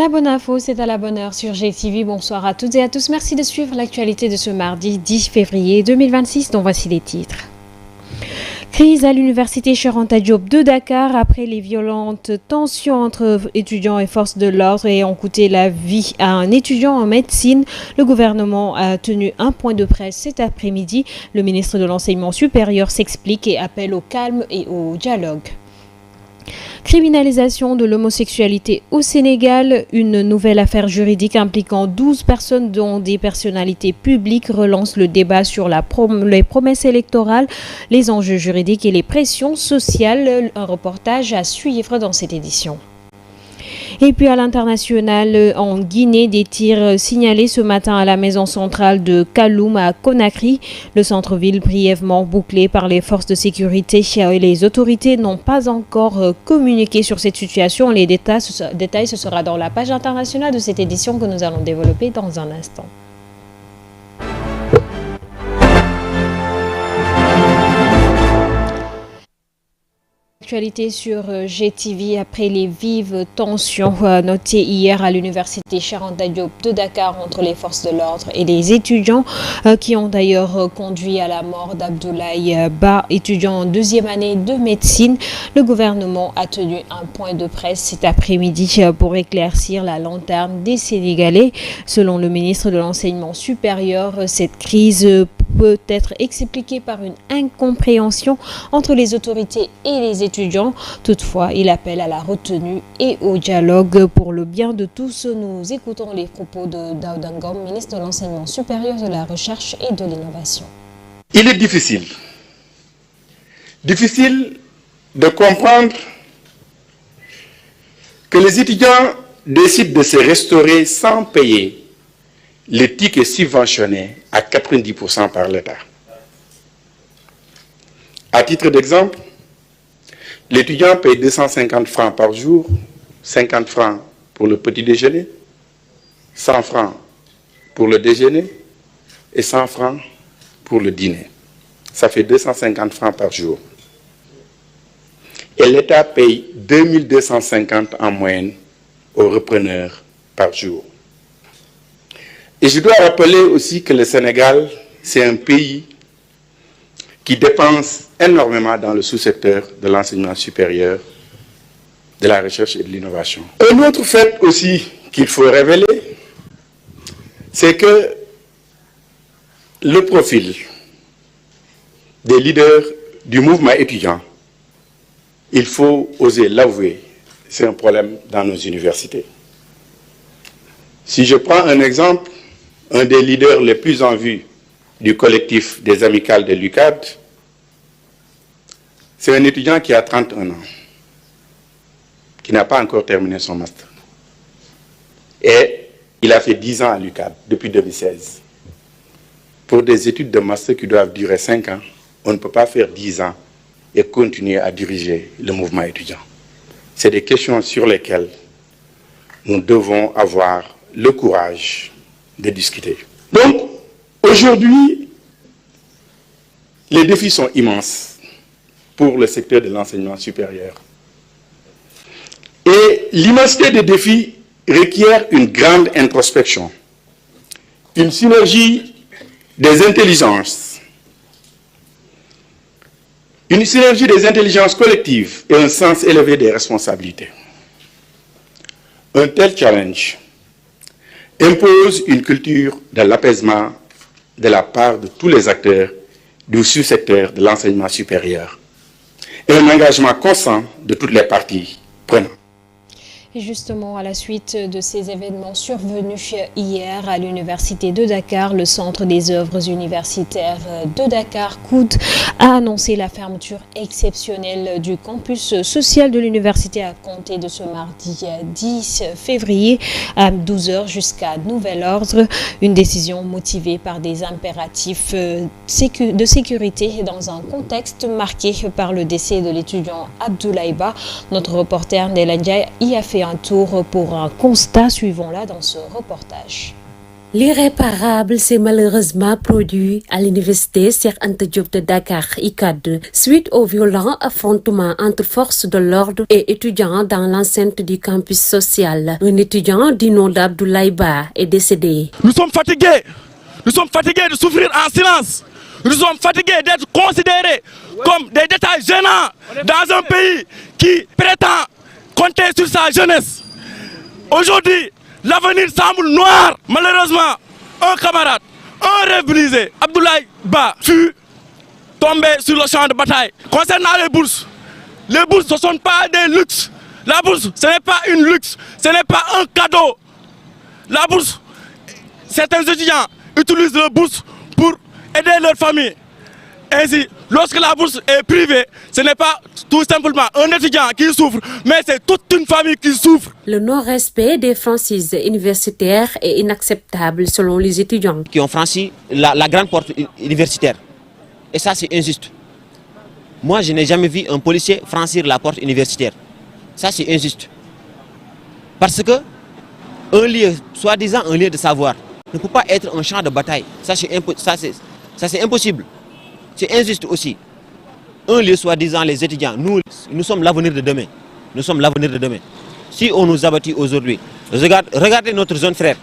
La bonne info, c'est à la bonne heure sur GTV. Bonsoir à toutes et à tous. Merci de suivre l'actualité de ce mardi 10 février 2026, dont voici les titres. Crise à l'université Cheikh Anta Diop de Dakar après les violentes tensions entre étudiants et forces de l'ordre ayant coûté la vie à un étudiant en médecine. Le gouvernement a tenu un point de presse cet après-midi. Le ministre de l'Enseignement supérieur s'explique et appelle au calme et au dialogue. Criminalisation de l'homosexualité au Sénégal, une nouvelle affaire juridique impliquant 12 personnes dont des personnalités publiques relance le débat sur les promesses électorales, les enjeux juridiques et les pressions sociales. Un reportage à suivre dans cette édition. Et puis à l'international, en Guinée, des tirs signalés ce matin à la maison centrale de Kaloum à Conakry. Le centre-ville brièvement bouclé par les forces de sécurité et les autorités n'ont pas encore communiqué sur cette situation. Les détails, ce sera dans la page internationale de cette édition que nous allons développer dans un instant. Actualité sur GTV après les vives tensions notées hier à l'université Cheikh Anta Diop de Dakar entre les forces de l'ordre et les étudiants qui ont d'ailleurs conduit à la mort d'Abdoulaye Ba, étudiant en deuxième année de médecine. Le gouvernement a tenu un point de presse cet après-midi pour éclaircir la lanterne des Sénégalais. Selon le ministre de l'Enseignement supérieur, cette crise peut être expliquée par une incompréhension entre les autorités et les étudiants. Toutefois, il appelle à la retenue et au dialogue pour le bien de tous. Nous écoutons les propos de Daouda Ngom, ministre de l'Enseignement supérieur, de la Recherche et de l'Innovation. Il est difficile de comprendre que les étudiants décident de se restaurer sans payer les tickets subventionnés à 90% par l'État. À titre d'exemple, l'étudiant paye 250 francs par jour, 50 francs pour le petit déjeuner, 100 francs pour le déjeuner et 100 francs pour le dîner. Ça fait 250 francs par jour. Et l'État paye 2250 en moyenne aux repreneurs par jour. Et je dois rappeler aussi que le Sénégal, c'est un pays qui dépense énormément dans le sous-secteur de l'enseignement supérieur, de la recherche et de l'innovation. Un autre fait aussi qu'il faut révéler, c'est que le profil des leaders du mouvement étudiant, il faut oser l'avouer, c'est un problème dans nos universités. Si je prends un exemple, un des leaders les plus en vue du collectif des amicales de l'UCAD, c'est un étudiant qui a 31 ans, qui n'a pas encore terminé son master. Et il a fait 10 ans à l'UCAD depuis 2016. Pour des études de master qui doivent durer 5 ans, on ne peut pas faire 10 ans et continuer à diriger le mouvement étudiant. C'est des questions sur lesquelles nous devons avoir le courage de discuter. Donc, aujourd'hui, les défis sont immenses pour le secteur de l'enseignement supérieur. Et l'immensité des défis requiert une grande introspection, une synergie des intelligences, une synergie des intelligences collectives et un sens élevé des responsabilités. Un tel challenge impose une culture de l'apaisement de la part de tous les acteurs du sous-secteur de l'enseignement supérieur et un engagement constant de toutes les parties prenantes. Et justement, à la suite de ces événements survenus hier à l'Université de Dakar, le Centre des œuvres universitaires de Dakar, COUD, a annoncé la fermeture exceptionnelle du campus social de l'université à compter de ce mardi 10 février à 12 h jusqu'à nouvel ordre. Une décision motivée par des impératifs de sécurité dans un contexte marqué par le décès de l'étudiant Abdoulaye Ba. Notre reporter Néla Ndiaye y a fait un tour pour un constat. Suivons-la dans ce reportage. L'irréparable s'est malheureusement produit à l'université Cheikh Anta Diop de Dakar, UCAD, suite aux violents affrontements entre forces de l'ordre et étudiants dans l'enceinte du campus social. Un étudiant du nom d'Abdoulaye Ba est décédé. Nous sommes fatigués de souffrir en silence. Nous sommes fatigués d'être considérés comme des détails gênants dans un pays qui prétend compter sur sa jeunesse. Aujourd'hui, l'avenir semble noir. Malheureusement, un camarade, un rêve brisé, Abdoulaye Ba, fut tombé sur le champ de bataille. Concernant les bourses ce ne sont pas des luxes. La bourse, ce n'est pas une luxe, ce n'est pas un cadeau. La bourse, certains étudiants utilisent la bourse pour aider leur famille. Ainsi, lorsque la bourse est privée, ce n'est pas tout simplement un étudiant qui souffre, mais c'est toute une famille qui souffre. Le non-respect des franchises universitaires est inacceptable selon les étudiants. Qui ont franchi la grande porte universitaire. Et ça, c'est injuste. Moi, je n'ai jamais vu un policier franchir la porte universitaire. Ça, c'est injuste. Parce que un lieu, soi-disant un lieu de savoir, ne peut pas être un champ de bataille. Ça, c'est impossible. C'est injuste aussi. Un lieu, soi-disant, les étudiants, nous sommes l'avenir de demain. Nous sommes l'avenir de demain. Si on nous abattit aujourd'hui, regardez notre jeune frère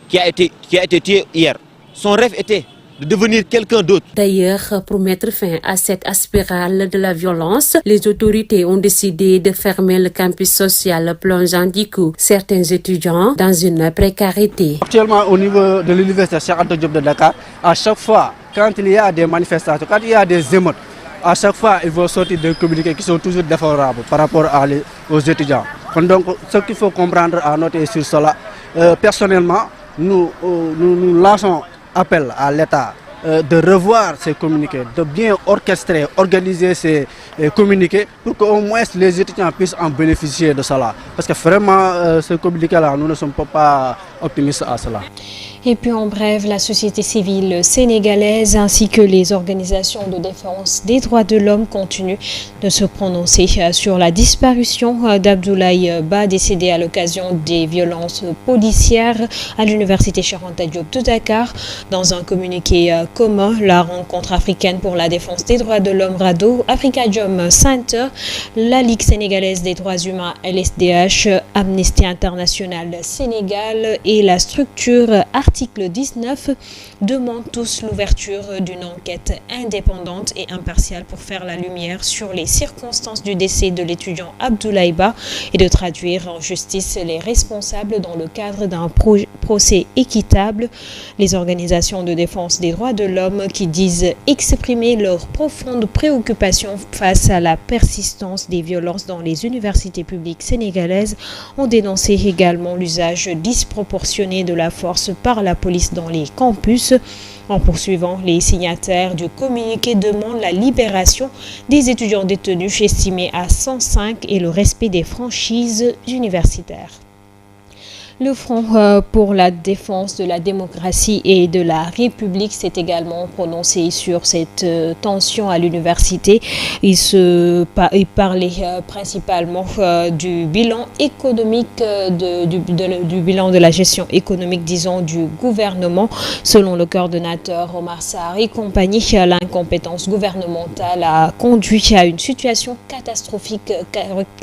qui a été tué hier. Son rêve était de devenir quelqu'un d'autre. D'ailleurs, pour mettre fin à cette spirale de la violence, les autorités ont décidé de fermer le campus social, plongeant du coup certains étudiants dans une précarité. Actuellement, au niveau de l'université Cheikh Anta Diop de Dakar, à chaque fois, quand il y a des manifestations, quand il y a des émeutes, à chaque fois, ils vont sortir des communiqués qui sont toujours défavorables par rapport aux étudiants. Donc, ce qu'il faut comprendre à noter sur cela, personnellement, nous lançons appel à l'État de revoir ces communiqués, de bien orchestrer, organiser ces communiqués pour qu'au moins les étudiants puissent en bénéficier de cela. Parce que vraiment, ce communiqué-là, nous ne sommes pas optimistes à cela. Et puis en bref, la société civile sénégalaise ainsi que les organisations de défense des droits de l'homme continuent de se prononcer sur la disparition d'Abdoulaye Ba, décédé à l'occasion des violences policières à l'université Cheikh Anta Diop de Dakar. Dans un communiqué commun, la rencontre africaine pour la défense des droits de l'homme RADDHO, Afrikajom Center, la Ligue sénégalaise des droits humains LSDH, Amnesty International Sénégal et la structure Article 19 demandent tous l'ouverture d'une enquête indépendante et impartiale pour faire la lumière sur les circonstances du décès de l'étudiant Abdoulaye Ba et de traduire en justice les responsables dans le cadre d'un procès équitable. Les organisations de défense des droits de l'homme qui disent exprimer leur profonde préoccupation face à la persistance des violences dans les universités publiques sénégalaises ont dénoncé également l'usage disproportionné de la force par la police dans les campus. En poursuivant, les signataires du communiqué demandent la libération des étudiants détenus estimés à 105 et le respect des franchises universitaires. Le Front pour la défense de la démocratie et de la République s'est également prononcé sur cette tension à l'université. Il parlait principalement du bilan économique, du bilan de la gestion économique, disons, du gouvernement. Selon le coordonnateur Omar Sarr et compagnie, l'incompétence gouvernementale a conduit à une situation catastrophique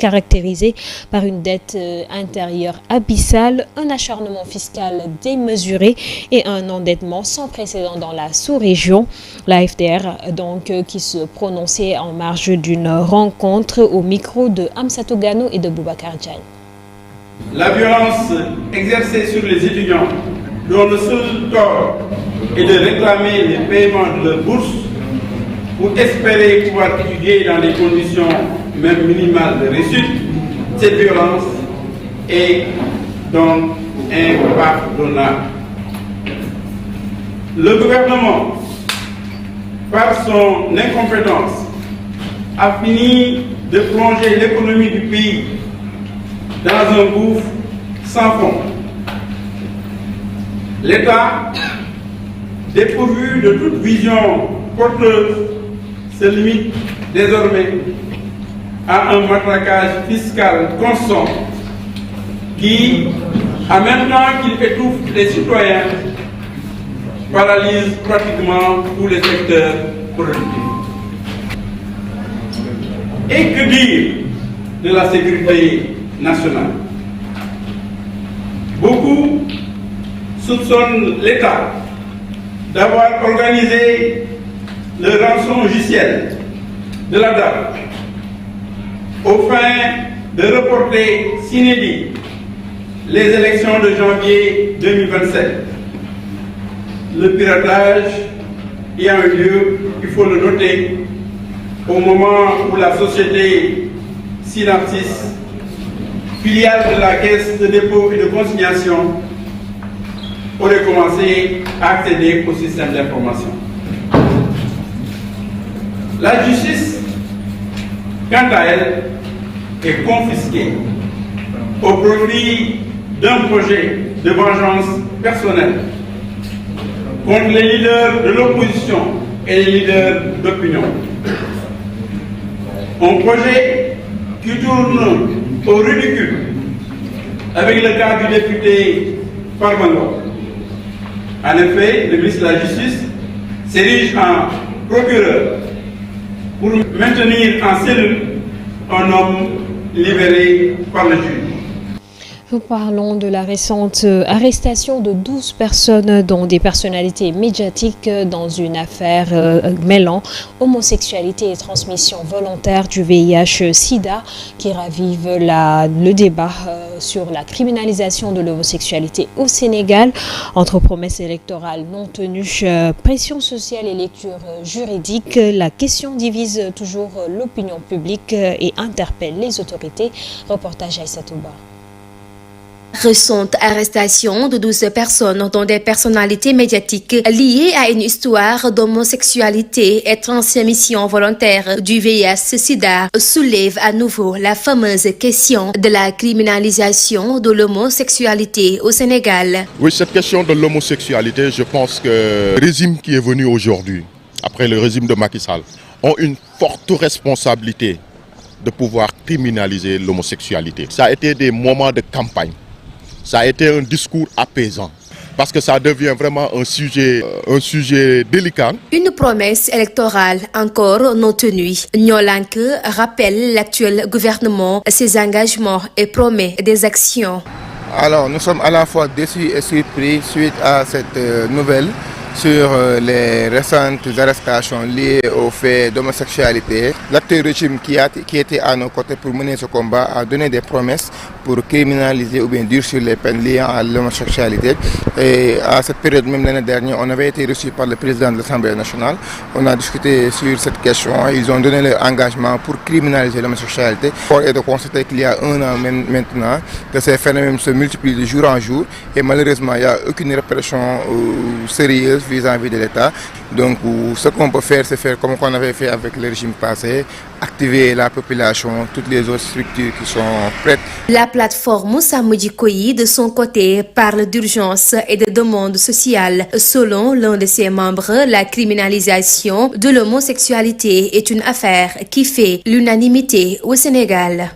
caractérisée par une dette intérieure abyssale, un acharnement fiscal démesuré et un endettement sans précédent dans la sous-région. La FDR, donc, qui se prononçait en marge d'une rencontre au micro de Amsatou Gano et de Boubacar Diagne. La violence exercée sur les étudiants, dont le seul tort est de réclamer les paiements de leur bourse ou espérer pouvoir étudier dans des conditions même minimales de réussite, cette violence est donc impardonnable. Le gouvernement, par son incompétence, a fini de plonger l'économie du pays dans un gouffre sans fond. L'État, dépourvu de toute vision porteuse, se limite désormais à un matraquage fiscal constant qui, en même temps qu'il étouffe les citoyens, paralyse pratiquement tous les secteurs productifs. Et que dire de la sécurité nationale? Beaucoup soupçonnent l'État d'avoir organisé le rançongiciel de la date aux fins de reporter sine die les élections de janvier 2027. Le piratage ayant eu lieu, il faut le noter, au moment où la société Synapsis, filiale de la Caisse de dépôt et de consignation, aurait commencé à accéder au système d'information. La justice, quant à elle, est confisquée au profit d'un projet de vengeance personnelle contre les leaders de l'opposition et les leaders d'opinion. Un projet qui tourne au ridicule avec le cas du député Farmango. En effet, le ministre de la Justice s'érige en procureur pour maintenir en cellule un homme libéré par le juge. Nous parlons de la récente arrestation de 12 personnes, dont des personnalités médiatiques, dans une affaire mêlant homosexualité et transmission volontaire du VIH-Sida, qui ravive le débat sur la criminalisation de l'homosexualité au Sénégal. Entre promesses électorales non tenues, pression sociale et lecture juridique, la question divise toujours l'opinion publique et interpelle les autorités. Reportage Aïssa Touba. Récente arrestation de 12 personnes, dont des personnalités médiatiques liées à une histoire d'homosexualité et transmission volontaire du VIH-Sida, soulève à nouveau la fameuse question de la criminalisation de l'homosexualité au Sénégal. Oui, cette question de l'homosexualité, je pense que le régime qui est venu aujourd'hui, après le régime de Macky Sall, ont une forte responsabilité de pouvoir criminaliser l'homosexualité. Ça a été des moments de campagne. Ça a été un discours apaisant, parce que ça devient vraiment un sujet délicat. Une promesse électorale encore non tenue. Nyolanke rappelle l'actuel gouvernement ses engagements et promet des actions. Alors, nous sommes à la fois déçus et surpris suite à cette nouvelle sur les récentes arrestations liées au fait d'homosexualité. L'actuel régime qui était à nos côtés pour mener ce combat a donné des promesses pour criminaliser ou bien durcir les peines liées à l'homosexualité. Et à cette période, même l'année dernière, on avait été reçu par le président de l'Assemblée nationale. On a discuté sur cette question. Ils ont donné leur engagement pour criminaliser l'homosexualité. Et de constater qu'il y a un an maintenant que ces phénomènes se multiplient de jour en jour. Et malheureusement, il n'y a aucune répression sérieuse vis-à-vis de l'État. Donc, ce qu'on peut faire, c'est faire comme on avait fait avec le régime passé, activer la population, toutes les autres structures qui sont prêtes. La plateforme Samudjikoyi, de son côté, parle d'urgence et de demande sociale. Selon l'un de ses membres, la criminalisation de l'homosexualité est une affaire qui fait l'unanimité au Sénégal.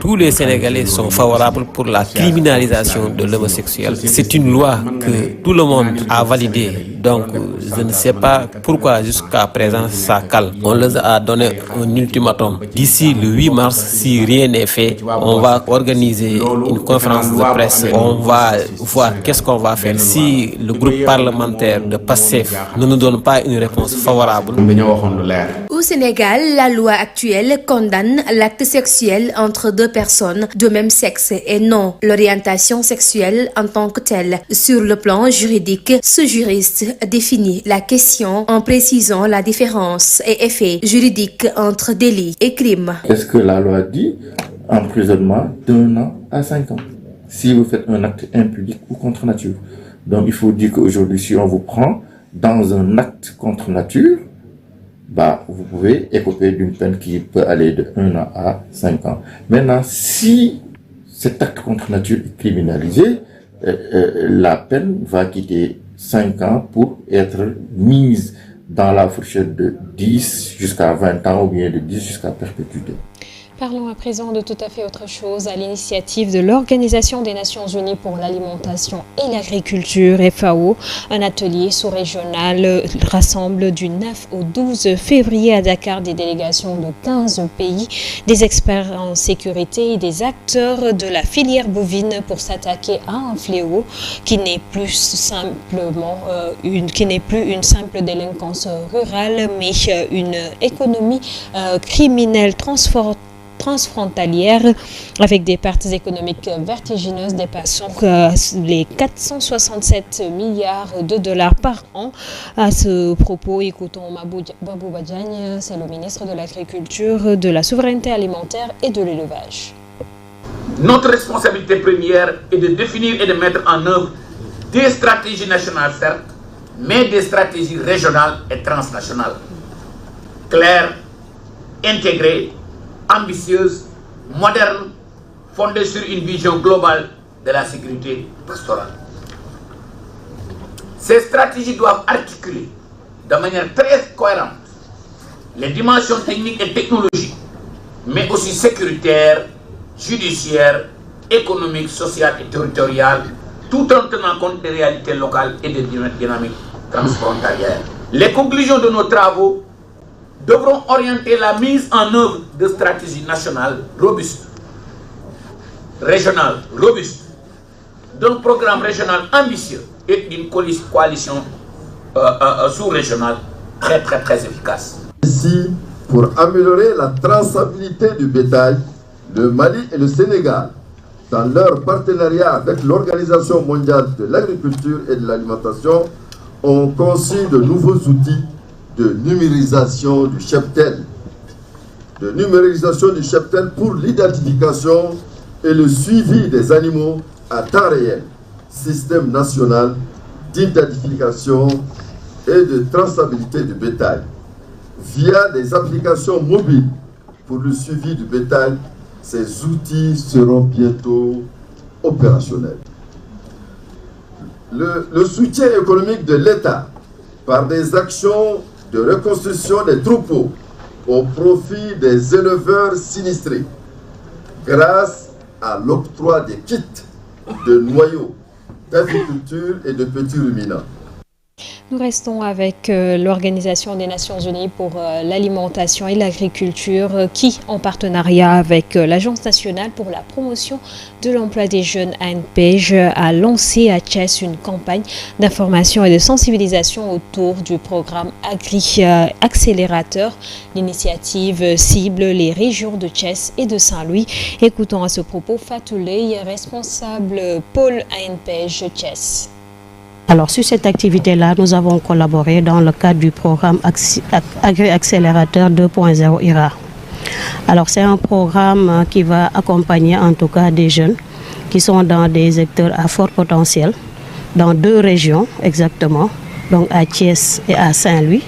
Tous les Sénégalais sont favorables pour la criminalisation de l'homosexuel. C'est une loi que tout le monde a validée. Donc, je ne sais pas pourquoi jusqu'à présent ça cale. On leur a donné un ultimatum. D'ici le 8 mars, si rien n'est fait, on va organiser une conférence de presse. On va voir qu'est-ce qu'on va faire. Si le groupe parlementaire de PASTEF ne nous donne pas une réponse favorable. Au Sénégal, la loi actuelle condamne l'acte sexuel entre deux personnes de même sexe et non l'orientation sexuelle en tant que telle. Sur le plan juridique, ce juriste définit la question en précisant la différence et effet juridique entre délit et crime. Qu'est-ce que la loi dit? Emprisonnement d'1 an à 5 ans. Si vous faites un acte impudique ou contre nature. Donc il faut dire qu'aujourd'hui, si on vous prend dans un acte contre nature, vous pouvez écoper d'une peine qui peut aller de 1 an à 5 ans. Maintenant, si cet acte contre nature est criminalisé, la peine va quitter 5 ans pour être mise dans la fourchette de 10 jusqu'à 20 ans ou bien de 10 jusqu'à perpétuité. Parlons à présent de tout à fait autre chose. À l'initiative de l'Organisation des Nations Unies pour l'alimentation et l'agriculture, FAO, un atelier sous-régional rassemble du 9 au 12 février à Dakar des délégations de 15 pays, des experts en sécurité et des acteurs de la filière bovine pour s'attaquer à un fléau qui n'est plus une simple délinquance rurale, mais une économie criminelle transfrontalière avec des pertes économiques vertigineuses dépassant les 467 milliards de dollars par an. À ce propos, écoutons Babou Badjagne, c'est le ministre de l'Agriculture, de la Souveraineté alimentaire et de l'Élevage. Notre responsabilité première est de définir et de mettre en œuvre des stratégies nationales, certes, mais des stratégies régionales et transnationales. Claires, intégrées, ambitieuse, moderne, fondée sur une vision globale de la sécurité pastorale. Ces stratégies doivent articuler de manière très cohérente les dimensions techniques et technologiques, mais aussi sécuritaires, judiciaires, économiques, sociales et territoriales, tout en tenant compte des réalités locales et des dynamiques transfrontalières. Les conclusions de nos travaux devront orienter la mise en œuvre de stratégies nationales robustes, régionales robustes, d'un programme régional ambitieux et d'une coalition sous-régionale très efficace. Ici, pour améliorer la traçabilité du bétail, le Mali et le Sénégal, dans leur partenariat avec l'Organisation mondiale de l'agriculture et de l'alimentation, ont conçu de nouveaux outils de numérisation du cheptel. Pour l'identification et le suivi des animaux à temps réel. Système national d'identification et de traçabilité du bétail. Via des applications mobiles pour le suivi du bétail, ces outils seront bientôt opérationnels. Le soutien économique de l'État par des actions de reconstruction des troupeaux au profit des éleveurs sinistrés grâce à l'octroi des kits de noyaux d'agriculture et de petits ruminants. Nous restons avec l'Organisation des Nations Unies pour l'alimentation et l'agriculture qui, en partenariat avec l'Agence nationale pour la promotion de l'emploi des jeunes ANPEJ, a lancé à Thiès une campagne d'information et de sensibilisation autour du programme Agri Accélérateur. L'initiative cible les régions de Thiès et de Saint-Louis. Écoutons à ce propos Fatou Ley, responsable pôle ANPEJ Thiès. Alors, sur cette activité-là, nous avons collaboré dans le cadre du programme Agri Accélérateur 2.0 IRA. Alors, c'est un programme qui va accompagner en tout cas des jeunes qui sont dans des secteurs à fort potentiel, dans 2 régions exactement, donc à Thiès et à Saint-Louis.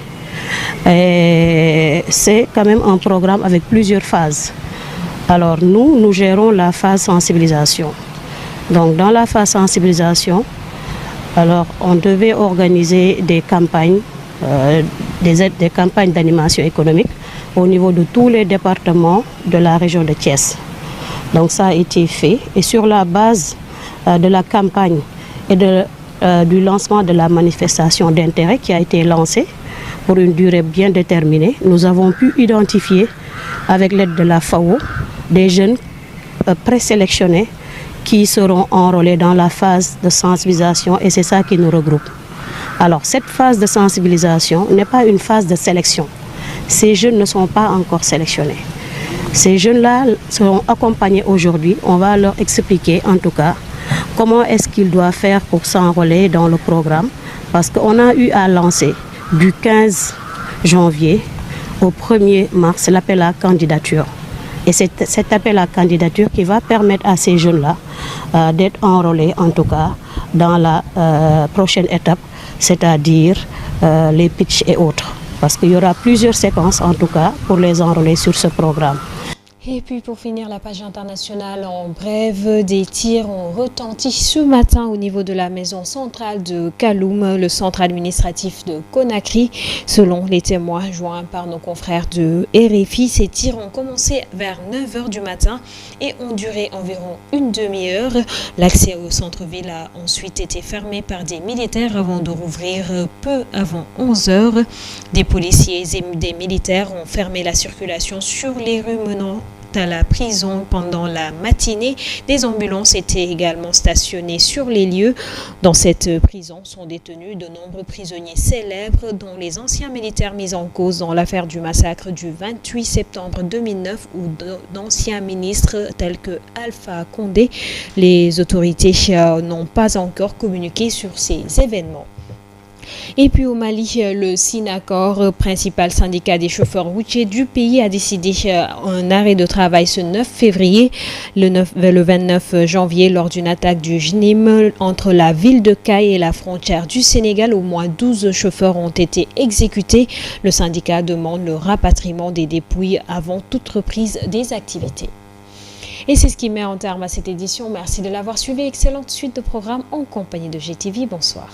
Et c'est quand même un programme avec plusieurs phases. Alors, nous gérons la phase sensibilisation. Donc, dans la phase sensibilisation, alors, on devait organiser des campagnes, des campagnes d'animation économique au niveau de tous les départements de la région de Thiès. Donc, ça a été fait. Et sur la base de la campagne et du lancement de la manifestation d'intérêt qui a été lancée pour une durée bien déterminée, nous avons pu identifier, avec l'aide de la FAO, des jeunes présélectionnés qui seront enrôlés dans la phase de sensibilisation et c'est ça qui nous regroupe. Alors cette phase de sensibilisation n'est pas une phase de sélection. Ces jeunes ne sont pas encore sélectionnés. Ces jeunes-là seront accompagnés aujourd'hui. On va leur expliquer en tout cas comment est-ce qu'ils doivent faire pour s'enrôler dans le programme parce qu'on a eu à lancer du 15 janvier au 1er mars l'appel à candidature. Et c'est cet appel à candidature qui va permettre à ces jeunes-là d'être enrôlés, en tout cas, dans la prochaine étape, c'est-à-dire les pitchs et autres. Parce qu'il y aura plusieurs séquences, en tout cas, pour les enrôler sur ce programme. Et puis pour finir, la page internationale en bref, des tirs ont retenti ce matin au niveau de la maison centrale de Kaloum, le centre administratif de Conakry. Selon les témoins joints par nos confrères de RFI, ces tirs ont commencé vers 9h du matin et ont duré environ une demi-heure. L'accès au centre-ville a ensuite été fermé par des militaires avant de rouvrir peu avant 11h. Des policiers et des militaires ont fermé la circulation sur les rues menant à la prison pendant la matinée. Des ambulances étaient également stationnées sur les lieux. Dans cette prison sont détenus de nombreux prisonniers célèbres, dont les anciens militaires mis en cause dans l'affaire du massacre du 28 septembre 2009 ou d'anciens ministres tels que Alpha Condé. Les autorités n'ont pas encore communiqué sur ces événements. Et puis au Mali, le SYNACOR, principal syndicat des chauffeurs routiers du pays, a décidé un arrêt de travail ce 9 février. Le 29 janvier, lors d'une attaque du JNIM entre la ville de Caille et la frontière du Sénégal, au moins 12 chauffeurs ont été exécutés. Le syndicat demande le rapatriement des dépouilles avant toute reprise des activités. Et c'est ce qui met en terme à cette édition. Merci de l'avoir suivi. Excellente suite de programmes en compagnie de GTV. Bonsoir.